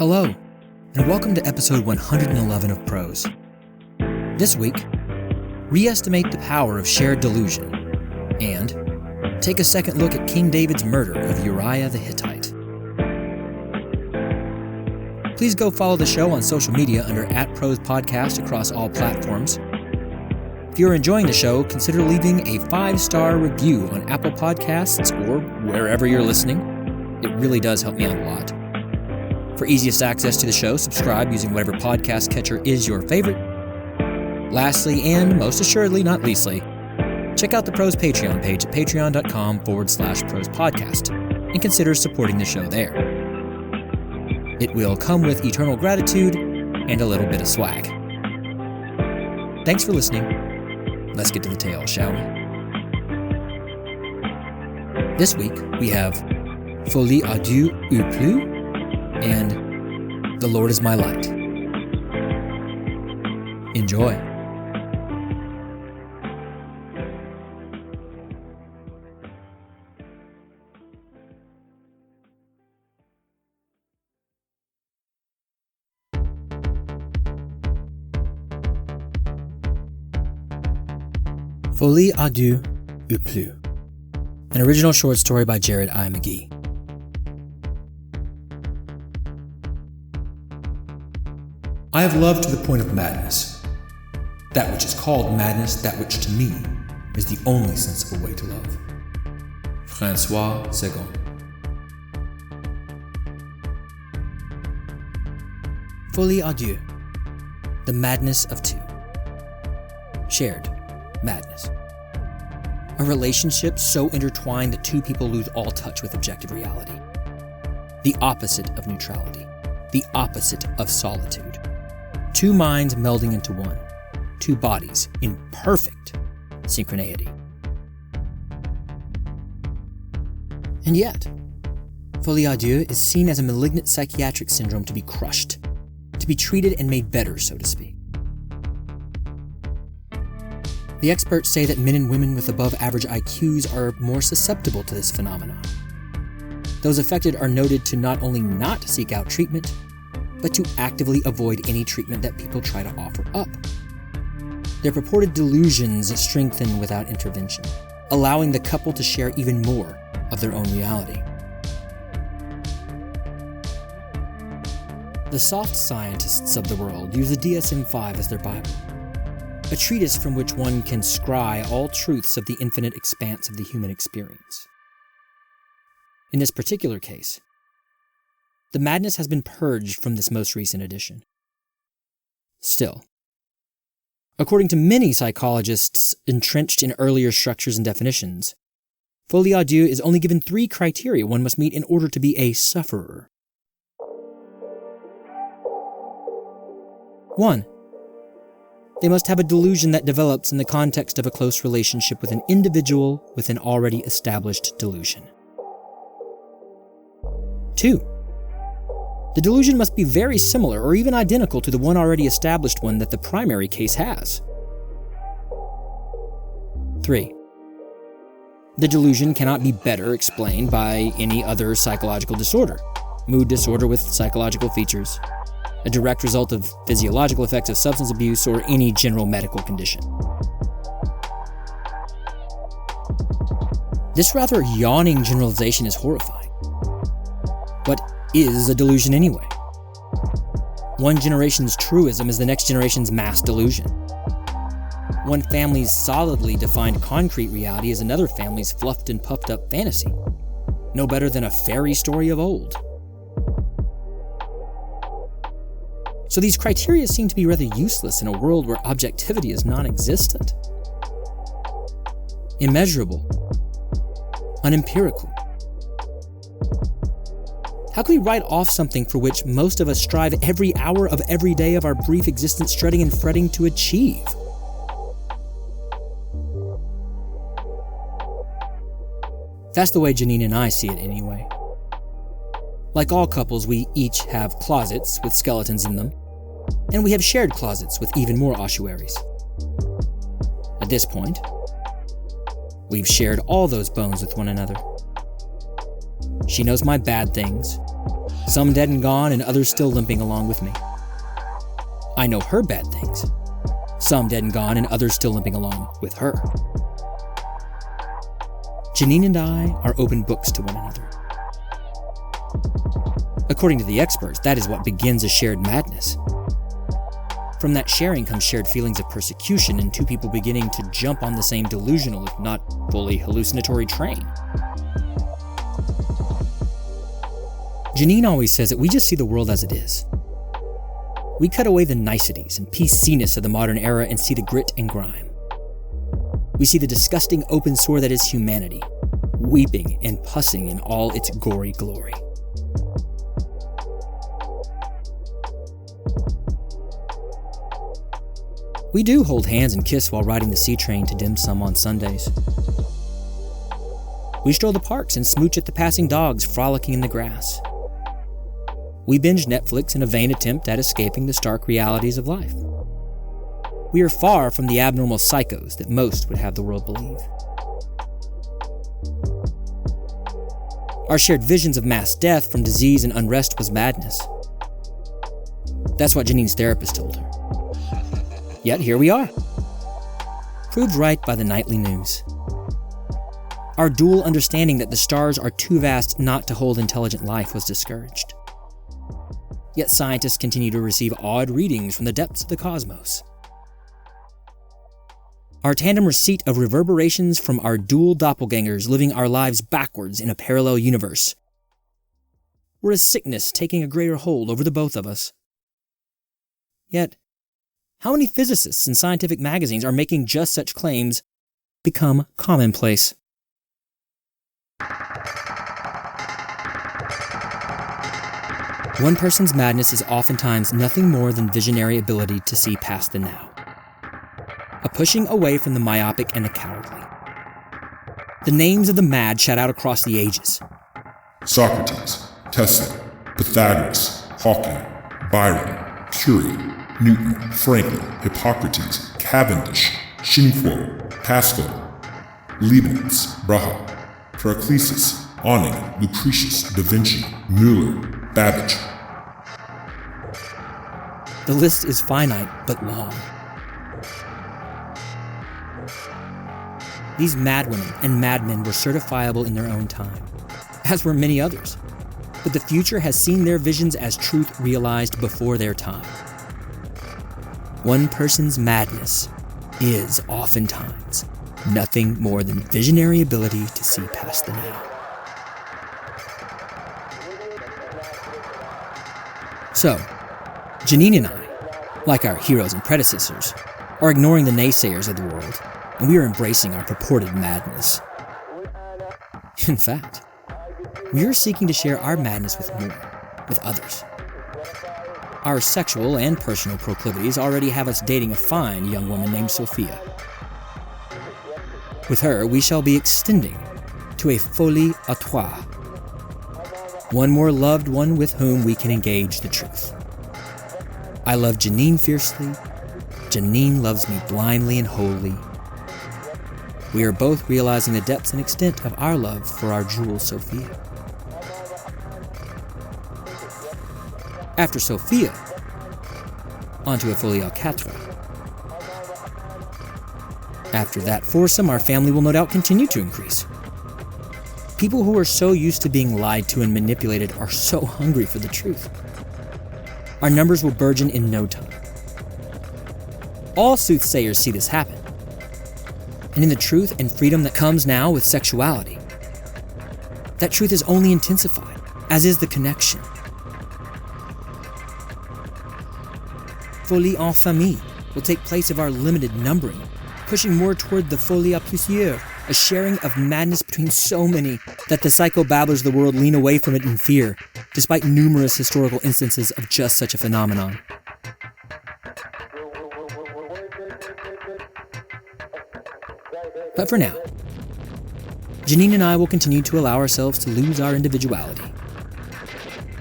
Hello, and welcome to episode 111 of Prose. This week, re-estimate the power of shared delusion, and take a second look at King David's murder of Uriah the Hittite. Please go follow the show on social media under @ProsePodcast across all platforms. If you're enjoying the show, consider leaving a 5-star review on Apple Podcasts or wherever you're listening. It really does help me out a lot. For easiest access to the show, subscribe using whatever podcast catcher is your favorite. Lastly, and most assuredly not leastly, check out the Prose Patreon page at patreon.com/ProsePodcast and consider supporting the show there. It will come with eternal gratitude and a little bit of swag. Thanks for listening. Let's get to the tale, shall we? This week, we have Folie à Deux ou plus and The Lord is my light. Enjoy. Folie à Deux ou plus, an original short story by Jared I. McGee. I have loved to the point of madness. That which is called madness, that which to me is the only sensible way to love. François Seguin. Folie à Deux, the madness of two. Shared madness. A relationship so intertwined that two people lose all touch with objective reality. The opposite of neutrality. The opposite of solitude. Two minds melding into one. Two bodies in perfect synchronicity. And yet, Folie à Deux is seen as a malignant psychiatric syndrome to be crushed, to be treated and made better, so to speak. The experts say that men and women with above-average IQs are more susceptible to this phenomenon. Those affected are noted to not only not seek out treatment, but to actively avoid any treatment that people try to offer up. Their purported delusions strengthen without intervention, allowing the couple to share even more of their own reality. The soft scientists of the world use the DSM-5 as their Bible, a treatise from which one can scry all truths of the infinite expanse of the human experience. In this particular case, the madness has been purged from this most recent edition. Still, according to many psychologists entrenched in earlier structures and definitions, Folie à Deux is only given 3 criteria one must meet in order to be a sufferer. 1. They must have a delusion that develops in the context of a close relationship with an individual with an already established delusion. 2. The delusion must be very similar or even identical to the one already established one that the primary case has. 3. The delusion cannot be better explained by any other psychological disorder, mood disorder with psychological features, a direct result of physiological effects of substance abuse, or any general medical condition. This rather yawning generalization is horrifying. What is a delusion anyway? One generation's truism is the next generation's mass delusion. One family's solidly defined concrete reality is another family's fluffed and puffed up fantasy. No better than a fairy story of old. So these criteria seem to be rather useless in a world where objectivity is non-existent. Immeasurable. Unempirical. How can we write off something for which most of us strive every hour of every day of our brief existence strutting and fretting to achieve? That's the way Janine and I see it anyway. Like all couples, we each have closets with skeletons in them, and we have shared closets with even more ossuaries. At this point, we've shared all those bones with one another. She knows my bad things, some dead and gone and others still limping along with me. I know her bad things, some dead and gone and others still limping along with her. Janine and I are open books to one another. According to the experts, that is what begins a shared madness. From that sharing comes shared feelings of persecution and two people beginning to jump on the same delusional, if not fully hallucinatory train. Janine always says that we just see the world as it is. We cut away the niceties and PC-ness of the modern era and see the grit and grime. We see the disgusting open sore that is humanity, weeping and pussing in all its gory glory. We do hold hands and kiss while riding the C train to dim sum on Sundays. We stroll the parks and smooch at the passing dogs frolicking in the grass. We binge Netflix in a vain attempt at escaping the stark realities of life. We are far from the abnormal psychos that most would have the world believe. Our shared visions of mass death from disease and unrest was madness. That's what Janine's therapist told her. Yet here we are, proved right by the nightly news. Our dual understanding that the stars are too vast not to hold intelligent life was discouraged. Yet scientists continue to receive odd readings from the depths of the cosmos. Our tandem receipt of reverberations from our dual doppelgangers living our lives backwards in a parallel universe. We're a sickness taking a greater hold over the both of us. Yet, how many physicists and scientific magazines are making just such claims become commonplace? One person's madness is oftentimes nothing more than visionary ability to see past the now. A pushing away from the myopic and the cowardly. The names of the mad shout out across the ages. Socrates, Tesla, Pythagoras, Hawking, Byron, Curie, Newton, Franklin, Hippocrates, Cavendish, Xinguo, Pascal, Leibniz, Brahe, Paracelsus, Awning, Lucretius, Da Vinci, Mueller, Babbage. The list is finite but long. These madwomen and madmen were certifiable in their own time, as were many others. But the future has seen their visions as truth realized before their time. One person's madness is oftentimes nothing more than visionary ability to see past the now. So, Janine and I, like our heroes and predecessors, are ignoring the naysayers of the world, and we are embracing our purported madness. In fact, we are seeking to share our madness with others. Our sexual and personal proclivities already have us dating a fine young woman named Sophia. With her, we shall be extending to a folie à trois, one more loved one with whom we can engage the truth. I love Janine fiercely. Janine loves me blindly and wholly. We are both realizing the depths and extent of our love for our jewel Sophia. After Sophia, onto a folie à quatre. After that foursome, our family will no doubt continue to increase. People who are so used to being lied to and manipulated are so hungry for the truth. Our numbers will burgeon in no time. All soothsayers see this happen. And in the truth and freedom that comes now with sexuality, that truth is only intensified, as is the connection. Folie en famille will take place of our limited numbering, pushing more toward the folie à plusieurs, a sharing of madness between so many that the psychobabblers of the world lean away from it in fear, despite numerous historical instances of just such a phenomenon. But for now, Janine and I will continue to allow ourselves to lose our individuality,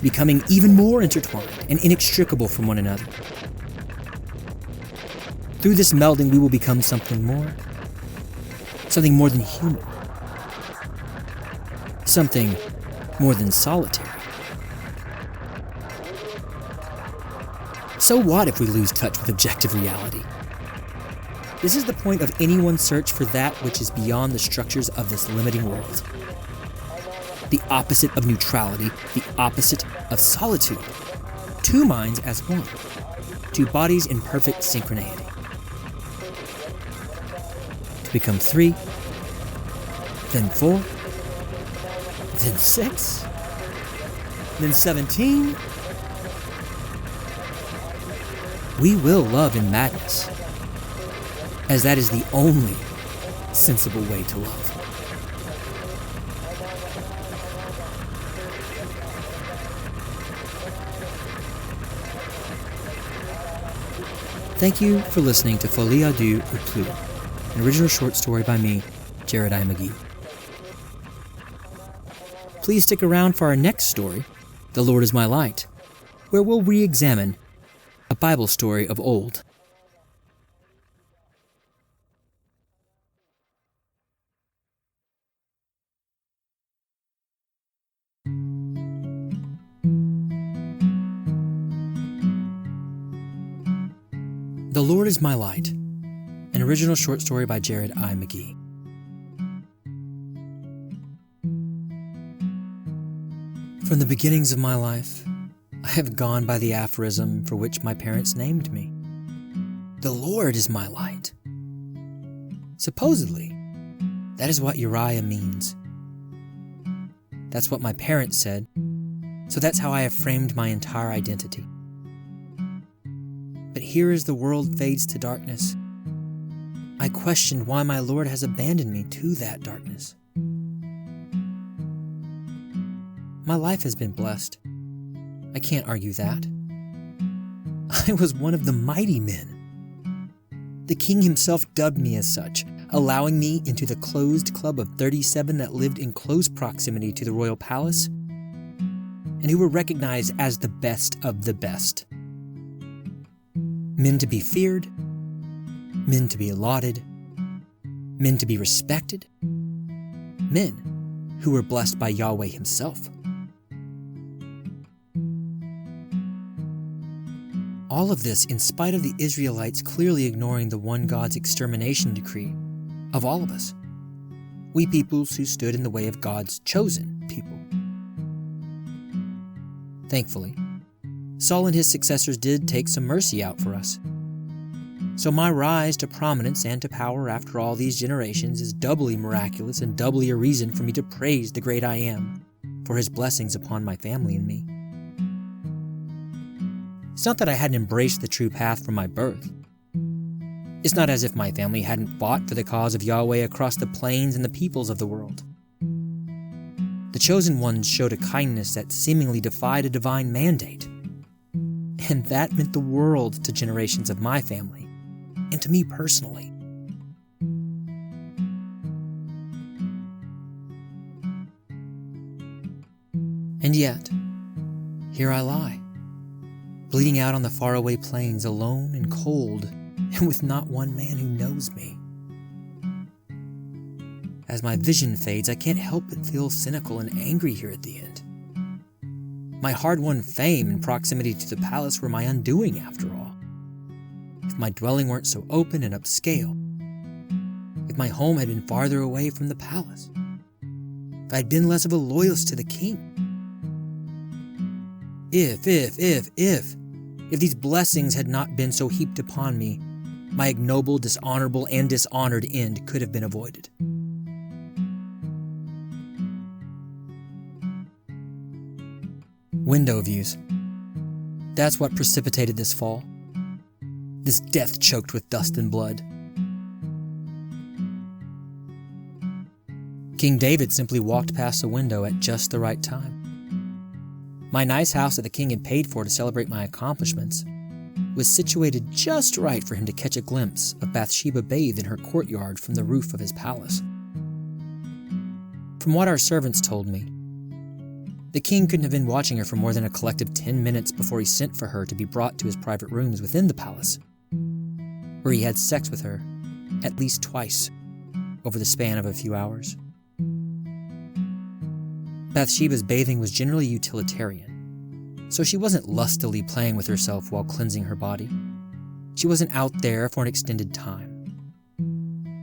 becoming even more intertwined and inextricable from one another. Through this melding, we will become something more than human, something more than solitary. So what if we lose touch with objective reality? This is the point of anyone's search for that which is beyond the structures of this limiting world. The opposite of neutrality, the opposite of solitude. Two minds as one. Two bodies in perfect synchronicity. To become 3, then 4, then 6, then 17. We will love in madness, as that is the only sensible way to love. Thank you for listening to Folie à Deux, an original short story by me, Uriah McGee. Please stick around for our next story, The Lord is My Light, where we'll re-examine a Bible story of old. The Lord is My Light, an original short story by Uriah McGee. From the beginnings of my life, I have gone by the aphorism for which my parents named me. The Lord is my light. Supposedly, that is what Uriah means. That's what my parents said, so that's how I have framed my entire identity. But here as the world fades to darkness, I questioned why my Lord has abandoned me to that darkness. My life has been blessed. I can't argue that. I was one of the mighty men. The king himself dubbed me as such, allowing me into the closed club of 37 that lived in close proximity to the royal palace, and who were recognized as the best of the best. Men to be feared, men to be lauded, men to be respected, men who were blessed by Yahweh himself. All of this in spite of the Israelites clearly ignoring the one God's extermination decree of all of us, we peoples who stood in the way of God's chosen people. Thankfully, Saul and his successors did take some mercy out for us. So my rise to prominence and to power after all these generations is doubly miraculous and doubly a reason for me to praise the great I Am for his blessings upon my family and me. It's not that I hadn't embraced the true path from my birth. It's not as if my family hadn't fought for the cause of Yahweh across the plains and the peoples of the world. The chosen ones showed a kindness that seemingly defied a divine mandate. And that meant the world to generations of my family, and to me personally. And yet, here I lie, bleeding out on the faraway plains, alone and cold, and with not one man who knows me. As my vision fades, I can't help but feel cynical and angry here at the end. My hard-won fame and proximity to the palace were my undoing, after all. If my dwelling weren't so open and upscale, if my home had been farther away from the palace, if I'd been less of a loyalist to the king, if these blessings had not been so heaped upon me, my ignoble, dishonorable, and dishonored end could have been avoided. Window views. That's what precipitated this fall. This death choked with dust and blood. King David simply walked past the window at just the right time. My nice house that the king had paid for to celebrate my accomplishments was situated just right for him to catch a glimpse of Bathsheba bathed in her courtyard from the roof of his palace. From what our servants told me, the king couldn't have been watching her for more than a collective 10 minutes before he sent for her to be brought to his private rooms within the palace, where he had sex with her at least twice over the span of a few hours. Bathsheba's bathing was generally utilitarian, So she wasn't lustily playing with herself while cleansing her body. She wasn't out there for an extended time.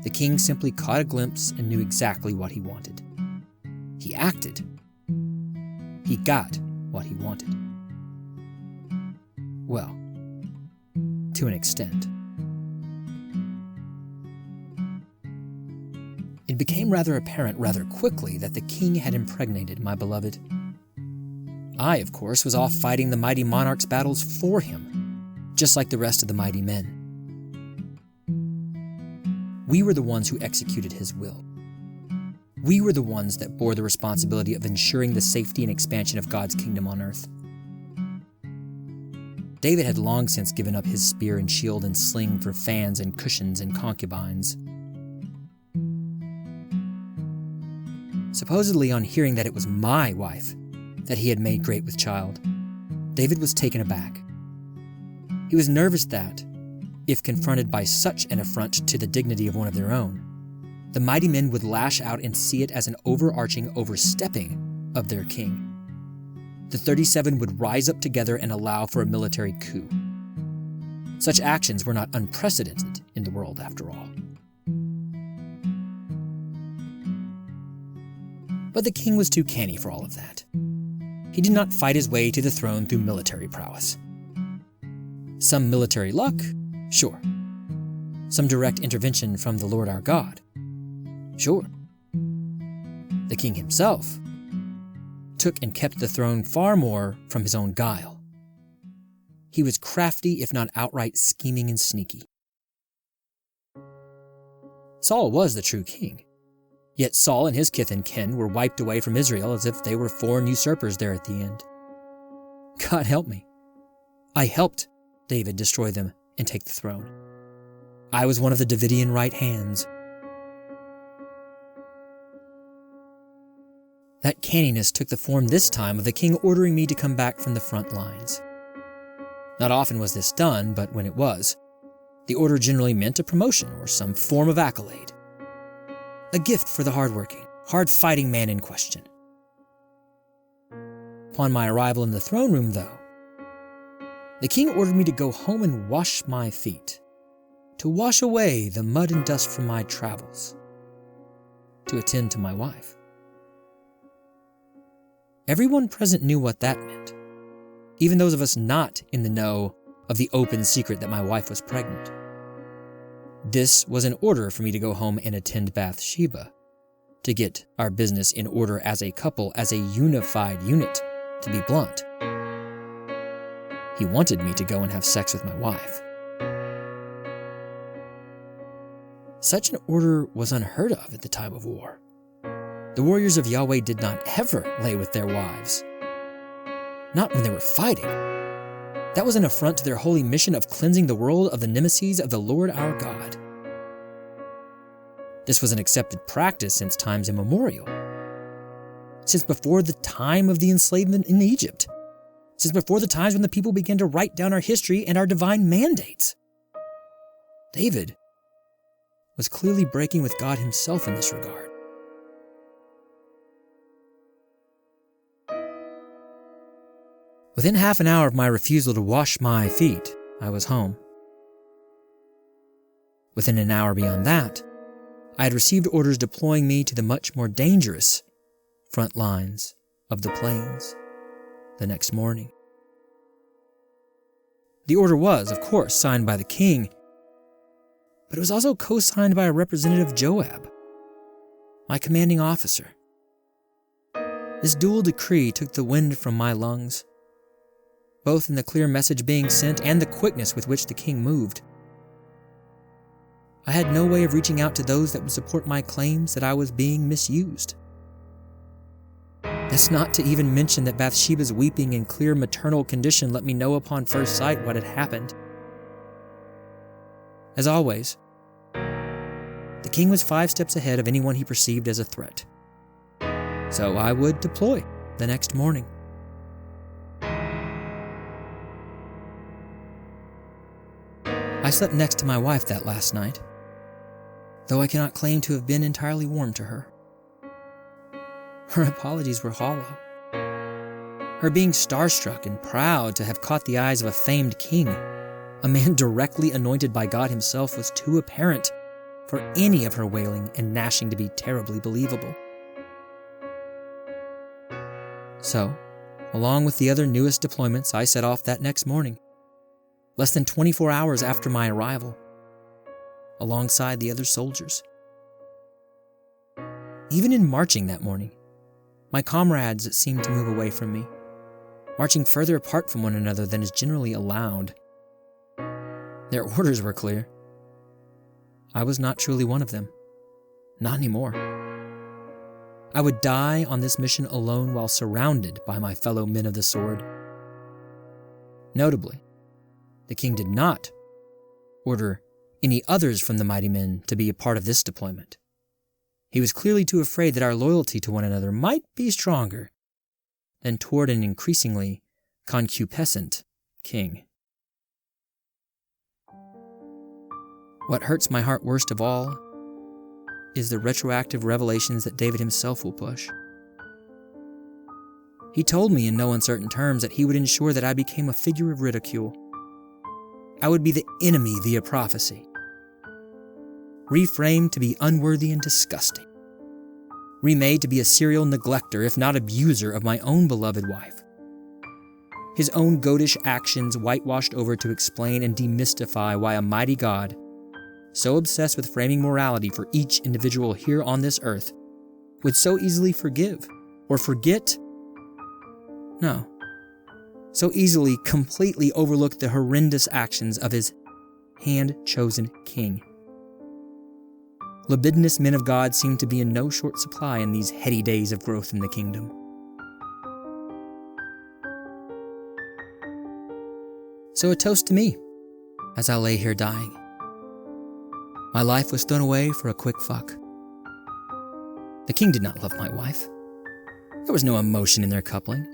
The king simply caught a glimpse and knew exactly what he wanted. He acted. He got what he wanted. Well, to an extent. It became rather apparent rather quickly that the king had impregnated my beloved. I, of course, was off fighting the mighty monarch's battles for him, just like the rest of the mighty men. We were the ones who executed his will. We were the ones that bore the responsibility of ensuring the safety and expansion of God's kingdom on earth. David had long since given up his spear and shield and sling for fans and cushions and concubines. Supposedly, on hearing that it was my wife that he had made great with child, David was taken aback. He was nervous that, if confronted by such an affront to the dignity of one of their own, the mighty men would lash out and see it as an overarching overstepping of their king. The 37 would rise up together and allow for a military coup. Such actions were not unprecedented in the world, after all. But the king was too canny for all of that. He did not fight his way to the throne through military prowess. Some military luck? Sure. Some direct intervention from the Lord our God? Sure. The king himself took and kept the throne far more from his own guile. He was crafty, if not outright scheming and sneaky. Saul was the true king. Yet Saul and his kith and kin were wiped away from Israel as if they were foreign usurpers there at the end. God help me. I helped David destroy them and take the throne. I was one of the Davidian right hands. That canniness took the form this time of the king ordering me to come back from the front lines. Not often was this done, but when it was, the order generally meant a promotion or some form of accolade. A gift for the hardworking, hard-fighting man in question. Upon my arrival in the throne room, though, the king ordered me to go home and wash my feet, to wash away the mud and dust from my travels, to attend to my wife. Everyone present knew what that meant, even those of us not in the know of the open secret that my wife was pregnant. This was an order for me to go home and attend Bathsheba, to get our business in order as a couple, as a unified unit, to be blunt. He wanted me to go and have sex with my wife. Such an order was unheard of at the time of war. The warriors of Yahweh did not ever lay with their wives. Not when they were fighting. That was an affront to their holy mission of cleansing the world of the nemesis of the Lord our God. This was an accepted practice since times immemorial. Since before the time of the enslavement in Egypt. Since before the times when the people began to write down our history and our divine mandates. David was clearly breaking with God himself in this regard. Within half an hour of my refusal to wash my feet, I was home. Within an hour beyond that, I had received orders deploying me to the much more dangerous front lines of the plains the next morning. The order was, of course, signed by the king, but it was also co-signed by a representative Joab, my commanding officer. This dual decree took the wind from my lungs, both in the clear message being sent and the quickness with which the king moved. I had no way of reaching out to those that would support my claims that I was being misused. That's not to even mention that Bathsheba's weeping and clear maternal condition let me know upon first sight what had happened. As always, the king was 5 steps ahead of anyone he perceived as a threat. So I would deploy the next morning. I slept next to my wife that last night, though I cannot claim to have been entirely warm to her. Her apologies were hollow. Her being starstruck and proud to have caught the eyes of a famed king, a man directly anointed by God himself, was too apparent for any of her wailing and gnashing to be terribly believable. So, along with the other newest deployments, I set off that next morning, less than 24 hours after my arrival, alongside the other soldiers. Even in marching that morning, my comrades seemed to move away from me, marching further apart from one another than is generally allowed. Their orders were clear. I was not truly one of them. Not anymore. I would die on this mission alone while surrounded by my fellow men of the sword. Notably, the king did not order any others from the mighty men to be a part of this deployment. He was clearly too afraid that our loyalty to one another might be stronger than toward an increasingly concupiscent king. What hurts my heart worst of all is the retroactive revelations that David himself will push. He told me in no uncertain terms that he would ensure that I became a figure of ridicule. I would be the enemy via prophecy, reframed to be unworthy and disgusting, remade to be a serial neglecter, if not abuser, of my own beloved wife. His own goatish actions whitewashed over to explain and demystify why a mighty God, so obsessed with framing morality for each individual here on this earth, would so easily forgive or forget. No, so easily completely overlook the horrendous actions of his hand-chosen king. Libidinous men of God seem to be in no short supply in these heady days of growth in the kingdom. So a toast to me, as I lay here dying. My life was thrown away for a quick fuck. The king did not love my wife. There was no emotion in their coupling.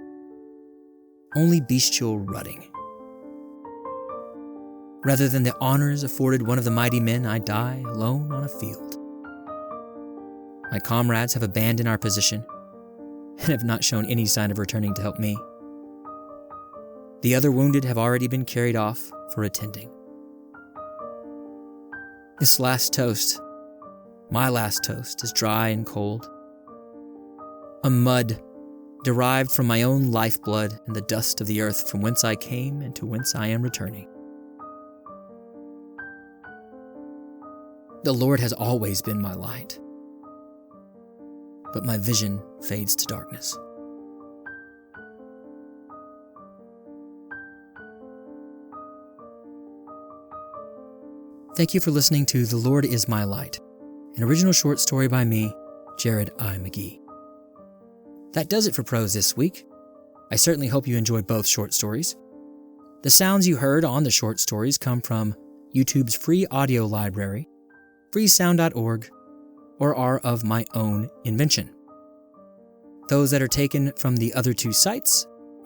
Only bestial rutting. Rather than the honors afforded one of the mighty men, I die alone on a field. My comrades have abandoned our position and have not shown any sign of returning to help me. The other wounded have already been carried off for attending. This last toast, my last toast, is dry and cold. A mud derived from my own lifeblood and the dust of the earth from whence I came and to whence I am returning. The Lord has always been my light, but my vision fades to darkness. Thank you for listening to The Lord is My Light, an original short story by me, Jared I. McGee. That does it for prose this week. I certainly hope you enjoyed both short stories. The sounds you heard on the short stories come from YouTube's free audio library, freesound.org, or are of my own invention. Those that are taken from the other two sites